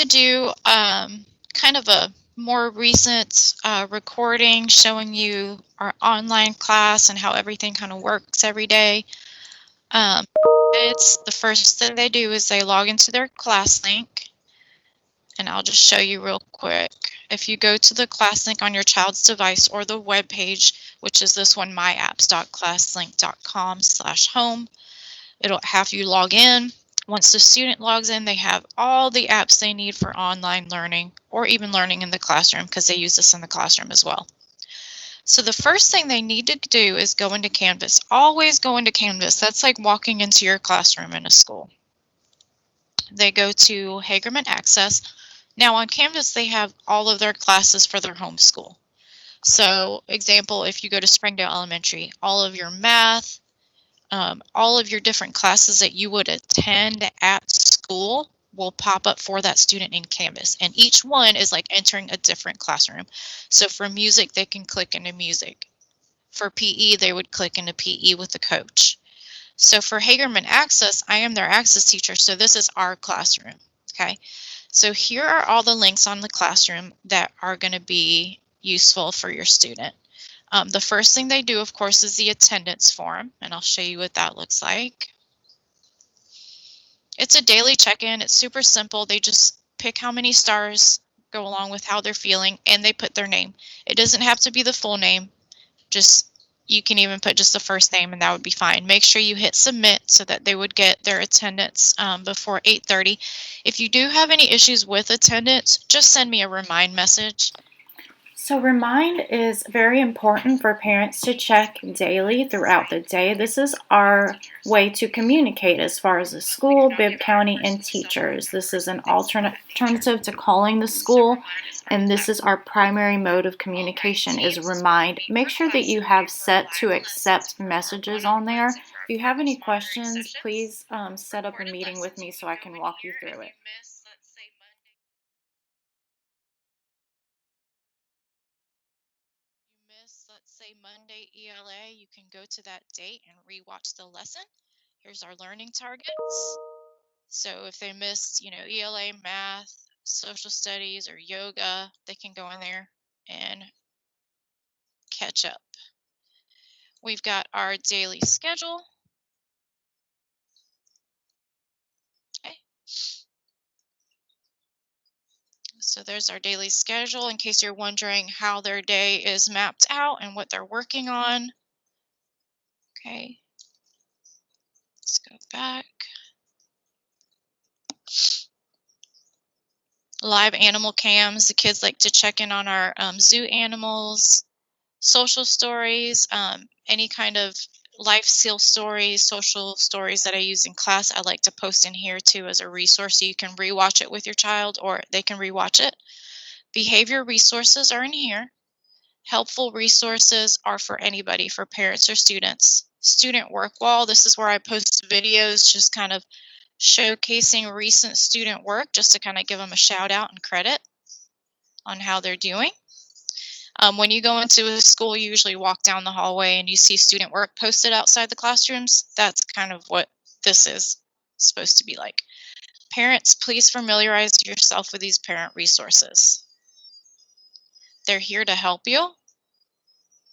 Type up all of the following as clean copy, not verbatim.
to do kind of a more recent recording showing you our online class and how everything kind of works every day. Um, it's the first thing they do is they log into their class link, and I'll just show you real quick. If you go to the class link on your child's device or the web page, which is this one, myapps.classlink.com/home, it'll have you log in. Once the student logs in, they have all the apps they need for online learning or even learning in the classroom, because they use this in the classroom as well. So the first thing they need to do is go into Canvas. Always go into Canvas. That's like walking into your classroom in a school. They go to Hagerman Access. Now on Canvas, they have all of their classes for their home school. So example, if you go to Springdale Elementary, all of your math, all of your different classes that you would attend at school will pop up for that student in Canvas. And each one is like entering a different classroom. So for music, they can click into music. For PE, they would click into PE with the coach. So for Hagerman Access, I am their access teacher, so this is our classroom, okay? So here are all the links on the classroom that are going to be useful for your student. The first thing they do, of course, is the attendance form, and I'll show you what that looks like. It's a daily check-in. It's super simple. They just pick how many stars go along with how they're feeling, and they put their name. It doesn't have to be the full name. You can even put just the first name, and that would be fine. Make sure you hit submit so that they would get their attendance before 8:30. If you do have any issues with attendance, just send me a remind message. So Remind is very important for parents to check daily throughout the day. This is our way to communicate as far as the school, Bibb County, and teachers. This is an alternative to calling the school, and this is our primary mode of communication is Remind. Make sure that you have set to accept messages on there. If you have any questions, please set up a meeting with me so I can walk you through it. Let's say Monday ELA, you can go to that date and rewatch the lesson. Here's our learning targets. So if they missed, ELA, math, social studies, or yoga, they can go in there and catch up. We've got our daily schedule. Okay. So there's our daily schedule in case you're wondering how their day is mapped out and what they're working on. Okay. Let's go back. Live animal cams. The kids like to check in on our zoo animals, social stories, any kind of life skill stories, social stories that I use in class. I like to post in here too as a resource so you can rewatch it with your child or they can rewatch it. Behavior resources are in here. Helpful resources are for anybody, for parents or students. Student work wall, this is where I post videos just kind of showcasing recent student work just to kind of give them a shout out and credit on how they're doing. When you go into a school, you usually walk down the hallway and you see student work posted outside the classrooms. That's kind of what this is supposed to be like. Parents, please familiarize yourself with these parent resources. They're here to help you.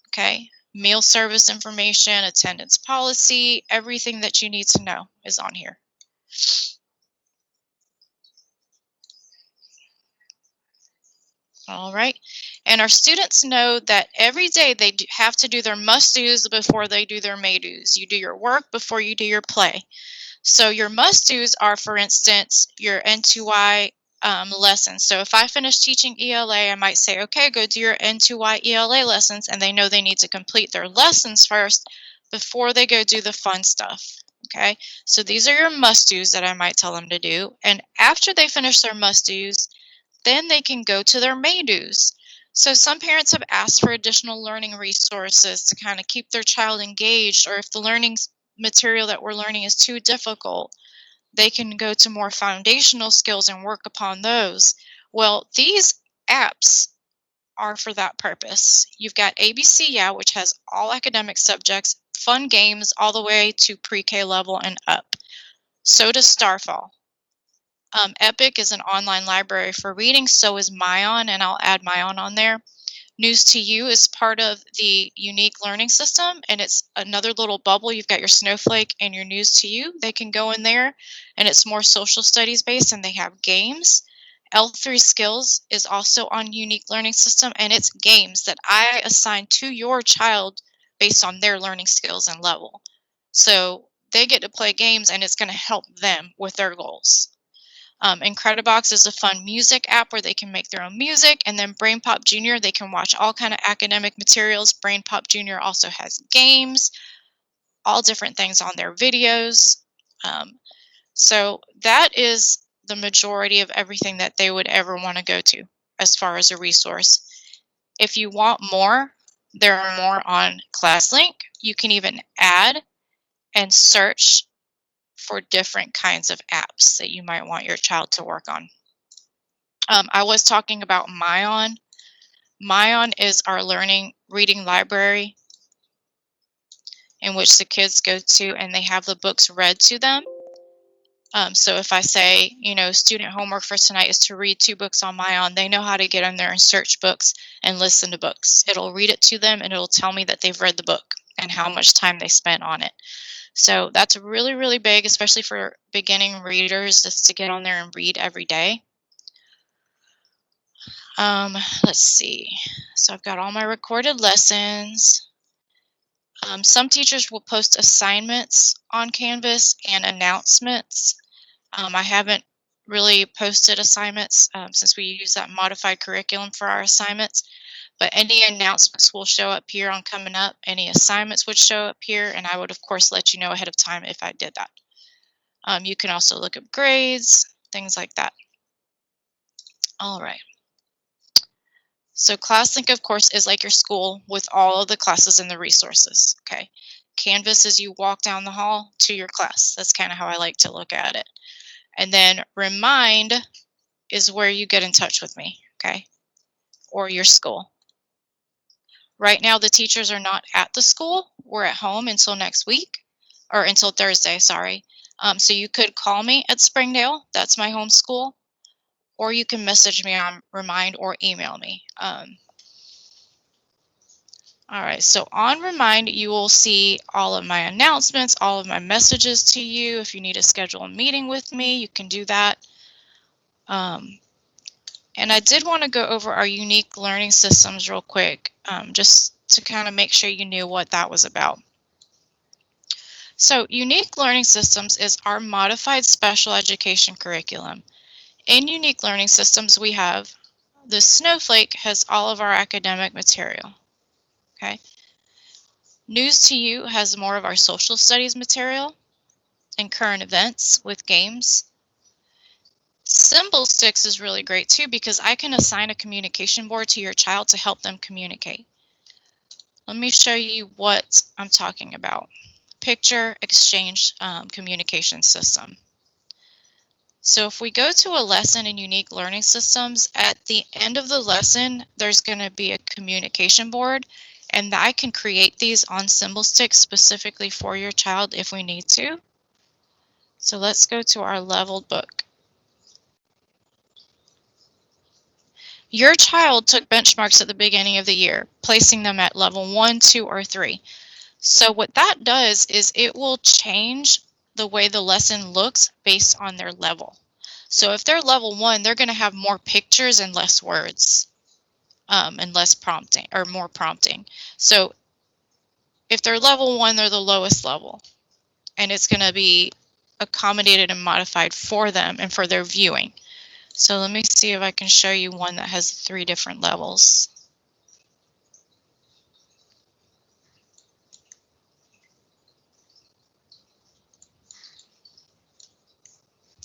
Okay. Meal service information, attendance policy, everything that you need to know is on here. All right. And our students know that every day they have to do their must-dos before they do their may-dos. You do your work before you do your play. So your must-dos are, for instance, your N2Y lessons. So if I finish teaching ELA, I might say, okay, go do your N2Y ELA lessons, and they know they need to complete their lessons first before they go do the fun stuff. Okay, so these are your must-dos that I might tell them to do. And after they finish their must-dos, then they can go to their may-dos. So some parents have asked for additional learning resources to kind of keep their child engaged, or if the learning material that we're learning is too difficult, they can go to more foundational skills and work upon those. Well, these apps are for that purpose. You've got ABC Yeah, which has all academic subjects, fun games all the way to pre-K level and up. So does Starfall. Epic is an online library for reading, so is Mion, and I'll add Mion on there. News to You is part of the Unique Learning System, and it's another little bubble. You've got your Snowflake and your News to You. They can go in there, and it's more social studies based, and they have games. L3 Skills is also on Unique Learning System, and it's games that I assign to your child based on their learning skills and level. So they get to play games, and it's going to help them with their goals. Incredibox is a fun music app where they can make their own music, and then Brain Pop Junior, they can watch all kind of academic materials. Brain Pop Junior also has games, all different things on their videos. So that is the majority of everything that they would ever want to go to as far as a resource. If you want more, there are more on ClassLink. You can even add and search for different kinds of apps that you might want your child to work on. I was talking about Mion. Mion is our reading library in which the kids go to and they have the books read to them. So if I say, student homework for tonight is to read 2 books on Mion, they know how to get in there and search books and listen to books. It'll read it to them and it'll tell me that they've read the book and how much time they spent on it. So that's really, really big, especially for beginning readers, just to get on there and read every day. Let's see. So I've got all my recorded lessons. Some teachers will post assignments on Canvas and announcements. I haven't really posted assignments since we use that modified curriculum for our assignments, but any announcements will show up here on Coming Up. Any assignments would show up here, and I would, of course, let you know ahead of time if I did that. You can also look up grades, things like that. All right. So ClassLink, of course, is like your school with all of the classes and the resources, okay? Canvas is you walk down the hall to your class. That's kind of how I like to look at it. And then Remind is where you get in touch with me, okay? Or your school. Right now, the teachers are not at the school. We're at home until next week, or until Thursday, sorry. So you could call me at Springdale. That's my home school. Or you can message me on Remind or email me. All right, so on Remind, you will see all of my announcements, all of my messages to you. If you need to schedule a meeting with me, you can do that. And I did want to go over our unique learning systems real quick, just to kind of make sure you knew what that was about. So Unique Learning Systems is our modified special education curriculum. In Unique Learning Systems, we have the Snowflake has all of our academic material. Okay. News to You has more of our social studies material and current events with games. Symbol Sticks is really great too because I can assign a communication board to your child to help them communicate. Let me show you what I'm talking about. Picture exchange communication system. So if we go to a lesson in Unique Learning Systems, at the end of the lesson, there's going to be a communication board, and I can create these on Symbol Sticks specifically for your child if we need to. So let's go to our leveled book. Your child took benchmarks at the beginning of the year, placing them at level 1, 2, or 3. So what that does is it will change the way the lesson looks based on their level. So if they're level 1, they're going to have more pictures and less words, and less prompting or more prompting. So if they're level 1, they're the lowest level, and it's going to be accommodated and modified for them and for their viewing. So let me see if I can show you one that has 3 different levels.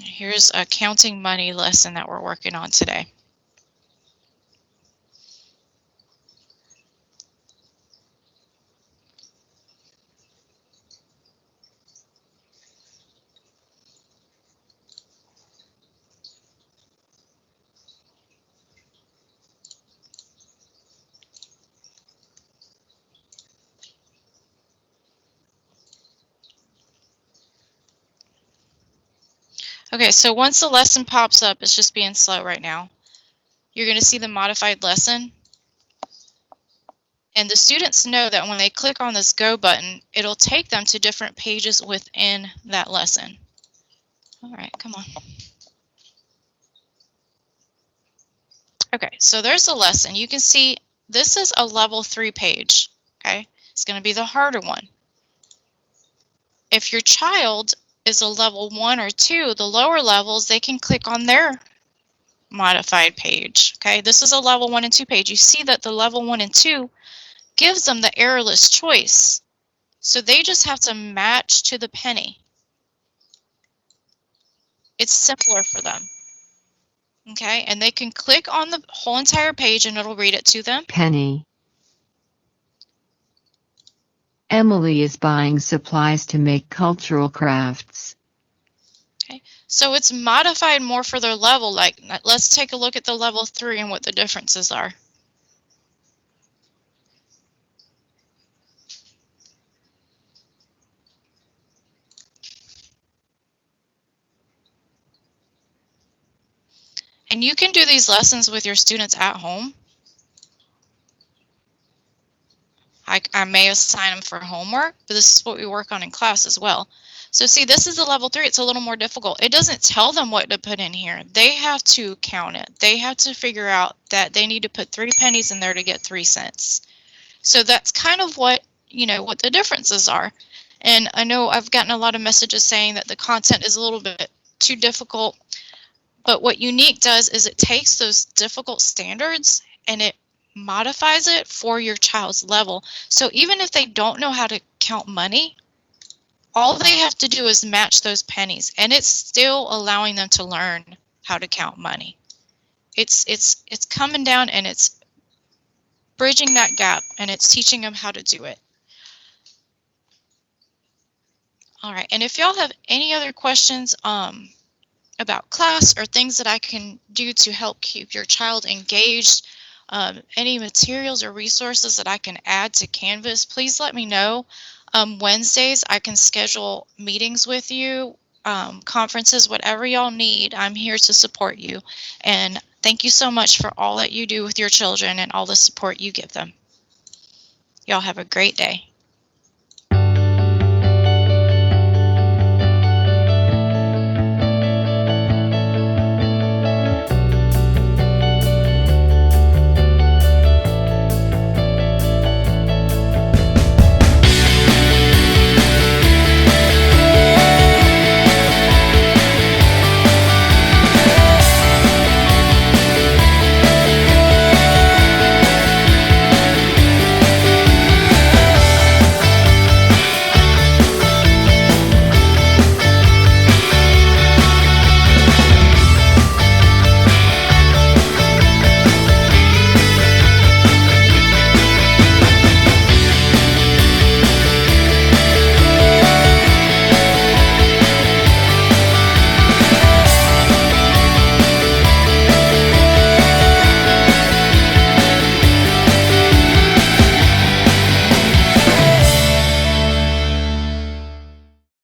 Here's a counting money lesson that we're working on today. Okay, so once the lesson pops up, it's just being slow right now. You're going to see the modified lesson. And the students know that when they click on this Go button, it'll take them to different pages within that lesson. All right, come on. Okay, so there's a lesson. You can see this is a level 3 page. Okay, it's going to be the harder one. If your child is a level 1 or 2, the lower levels, they can click on their modified page. Okay, this is a level 1 and 2 page. You see that the level 1 and 2 gives them the errorless choice. So they just have to match to the penny. It's simpler for them. Okay, and they can click on the whole entire page and it'll read it to them. Penny. Emily is buying supplies to make cultural crafts. Okay, so it's modified more for their level. Like, let's take a look at the level 3 and what the differences are. And you can do these lessons with your students at home. I may assign them for homework, but this is what we work on in class as well. So see, this is a level 3. It's a little more difficult. It doesn't tell them what to put in here. They have to count it. They have to figure out that they need to put 3 pennies in there to get 3 cents. So that's kind of what, what the differences are. And I know I've gotten a lot of messages saying that the content is a little bit too difficult. But what Unique does is it takes those difficult standards and it modifies it for your child's level. So even if they don't know how to count money, all they have to do is match those pennies, and it's still allowing them to learn how to count money. It's coming down and it's bridging that gap, and it's teaching them how to do it. All right, and if y'all have any other questions about class or things that I can do to help keep your child engaged, any materials or resources that I can add to Canvas, please let me know. Wednesdays, I can schedule meetings with you, conferences, whatever y'all need. I'm here to support you. And thank you so much for all that you do with your children and all the support you give them. Y'all have a great day.